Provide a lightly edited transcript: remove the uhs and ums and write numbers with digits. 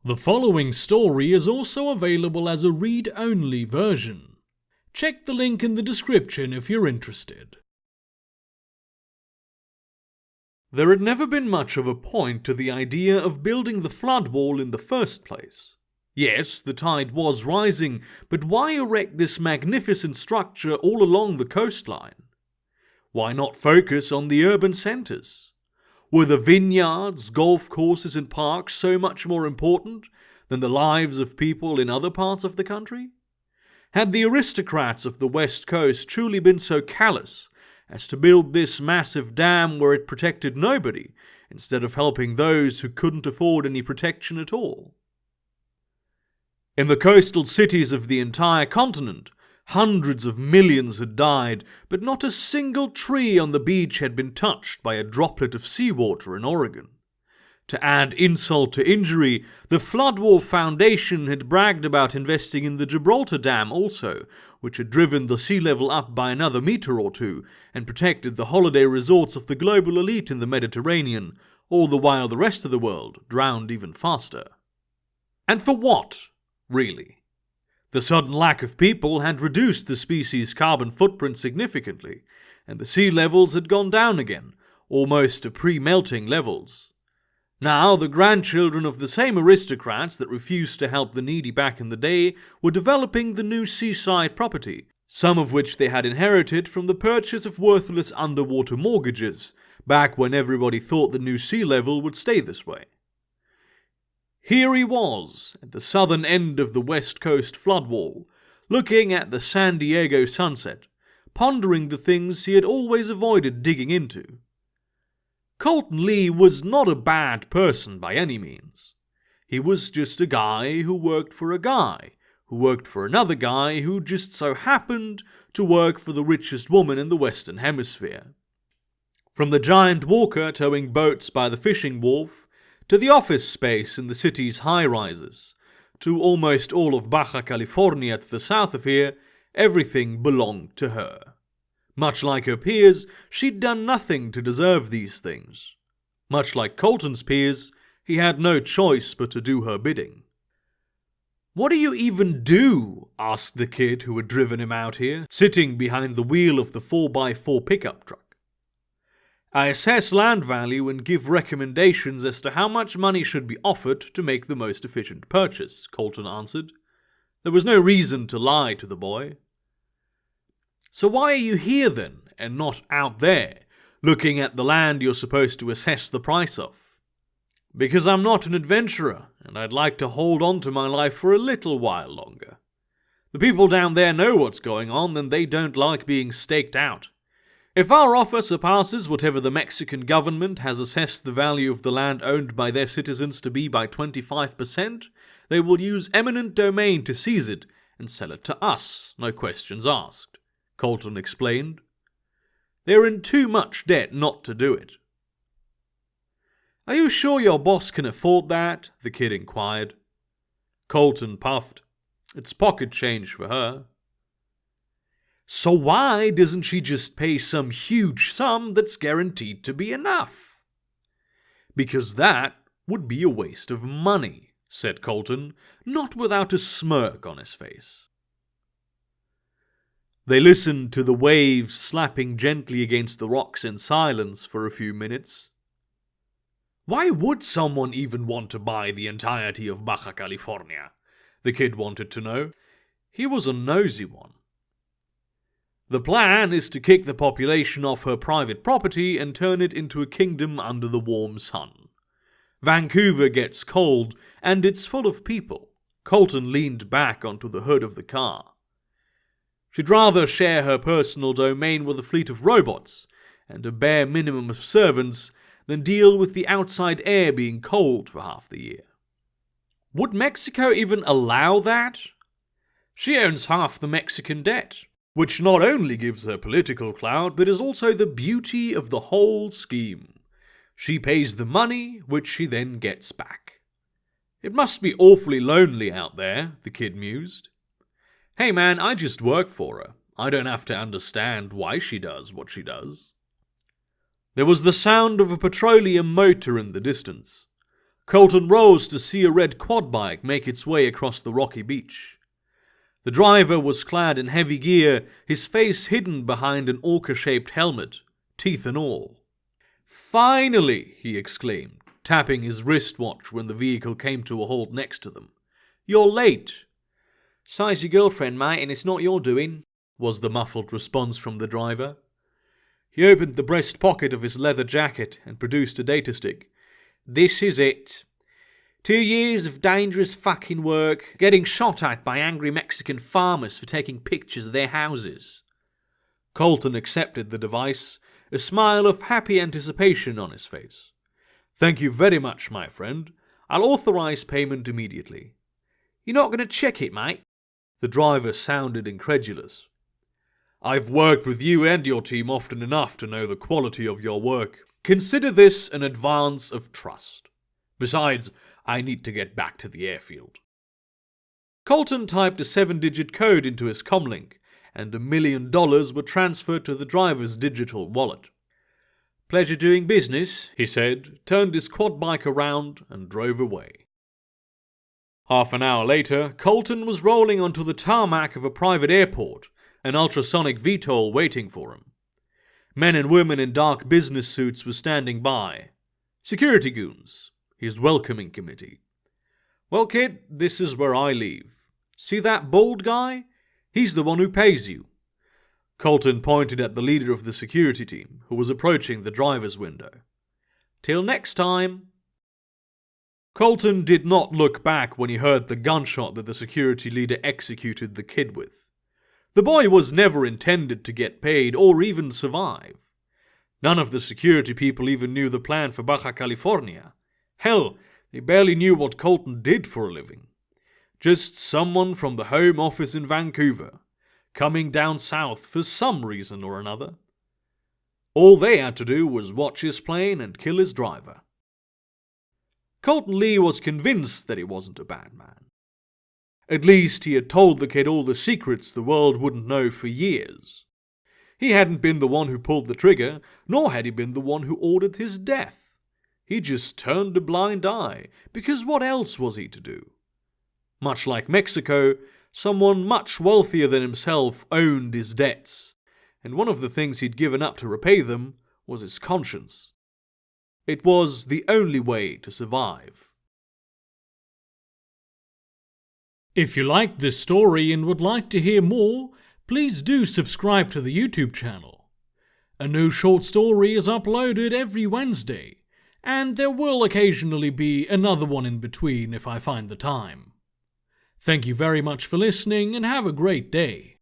The following story is also available as a read-only version. Check the link in the description if you're interested. There had never been much of a point to the idea of building the flood wall in the first place. Yes, the tide was rising, but why erect this magnificent structure all along the coastline? Why not focus on the urban centres? Were the vineyards, golf courses and parks so much more important than the lives of people in other parts of the country? Had the aristocrats of the West Coast truly been so callous as to build this massive dam where it protected nobody, instead of helping those who couldn't afford any protection at all? In the coastal cities of the entire continent, hundreds of millions had died, but not a single tree on the beach had been touched by a droplet of seawater in Oregon. To add insult to injury, the Floodwall Foundation had bragged about investing in the Gibraltar Dam also, which had driven the sea level up by another meter or two and protected the holiday resorts of the global elite in the Mediterranean, all the while the rest of the world drowned even faster. And for what, really? The sudden lack of people had reduced the species' carbon footprint significantly, and the sea levels had gone down again, almost to pre-melting levels. Now, the grandchildren of the same aristocrats that refused to help the needy back in the day were developing the new seaside property, some of which they had inherited from the purchase of worthless underwater mortgages, back when everybody thought the new sea level would stay this way. Here he was, at the southern end of the West Coast floodwall, looking at the San Diego sunset, pondering the things he had always avoided digging into. Colton Lee was not a bad person by any means. He was just a guy who worked for a guy, who worked for another guy who just so happened to work for the richest woman in the Western Hemisphere. From the giant walker towing boats by the fishing wharf, to the office space in the city's high-rises, to almost all of Baja California to the south of here, everything belonged to her. Much like her peers, she'd done nothing to deserve these things. Much like Colton's peers, he had no choice but to do her bidding. "What do you even do?" asked the kid who had driven him out here, sitting behind the wheel of the 4x4 pickup truck. "I assess land value and give recommendations as to how much money should be offered to make the most efficient purchase," Colton answered. There was no reason to lie to the boy. "So why are you here then, and not out there, looking at the land you're supposed to assess the price of?" "Because I'm not an adventurer, and I'd like to hold on to my life for a little while longer. The people down there know what's going on, and they don't like being staked out. If our offer surpasses whatever the Mexican government has assessed the value of the land owned by their citizens to be by 25%, they will use eminent domain to seize it and sell it to us, no questions asked," Colton explained. "They're in too much debt not to do it." "Are you sure your boss can afford that?" the kid inquired. Colton puffed. "It's pocket change for her." "So why doesn't she just pay some huge sum that's guaranteed to be enough?" "Because that would be a waste of money," said Colton, not without a smirk on his face. They listened to the waves slapping gently against the rocks in silence for a few minutes. "Why would someone even want to buy the entirety of Baja California?" the kid wanted to know. He was a nosy one. "The plan is to kick the population off her private property and turn it into a kingdom under the warm sun. Vancouver gets cold, and it's full of people." Colton leaned back onto the hood of the car. "She'd rather share her personal domain with a fleet of robots and a bare minimum of servants than deal with the outside air being cold for half the year." "Would Mexico even allow that?" "She owns half the Mexican debt, which not only gives her political clout, but is also the beauty of the whole scheme. She pays the money, which she then gets back." "It must be awfully lonely out there," the kid mused. "Hey man, I just work for her. I don't have to understand why she does what she does." There was the sound of a petroleum motor in the distance. Colton rose to see a red quad bike make its way across the rocky beach. The driver was clad in heavy gear, his face hidden behind an orca-shaped helmet, teeth and all. "Finally!" he exclaimed, tapping his wristwatch when the vehicle came to a halt next to them. "You're late." "Si's your girlfriend, mate, and it's not your doing," was the muffled response from the driver. He opened the breast pocket of his leather jacket and produced a data stick. "This is it. 2 years of dangerous fucking work, getting shot at by angry Mexican farmers for taking pictures of their houses." Colton accepted the device, a smile of happy anticipation on his face. "Thank you very much, my friend. I'll authorize payment immediately." "You're not going to check it, mate?" The driver sounded incredulous. "I've worked with you and your team often enough to know the quality of your work. Consider this an advance of trust. Besides, I need to get back to the airfield." Colton typed a 7-digit code into his comlink, and $1 million were transferred to the driver's digital wallet. "Pleasure doing business," he said, turned his quad bike around, and drove away. Half an hour later, Colton was rolling onto the tarmac of a private airport, an ultrasonic VTOL waiting for him. Men and women in dark business suits were standing by. Security goons, his welcoming committee. "Well, kid, this is where I leave. See that bald guy? He's the one who pays you." Colton pointed at the leader of the security team, who was approaching the driver's window. "Till next time." Colton did not look back when he heard the gunshot that the security leader executed the kid with. The boy was never intended to get paid or even survive. None of the security people even knew the plan for Baja California. Hell, they barely knew what Colton did for a living. Just someone from the Home Office in Vancouver, coming down south for some reason or another. All they had to do was watch his plane and kill his driver. Colton Lee was convinced that he wasn't a bad man. At least he had told the kid all the secrets the world wouldn't know for years. He hadn't been the one who pulled the trigger, nor had he been the one who ordered his death. He just turned a blind eye, because what else was he to do? Much like Mexico, someone much wealthier than himself owned his debts, and one of the things he'd given up to repay them was his conscience. It was the only way to survive. If you liked this story and would like to hear more, please do subscribe to the YouTube channel. A new short story is uploaded every Wednesday, and there will occasionally be another one in between if I find the time. Thank you very much for listening and have a great day.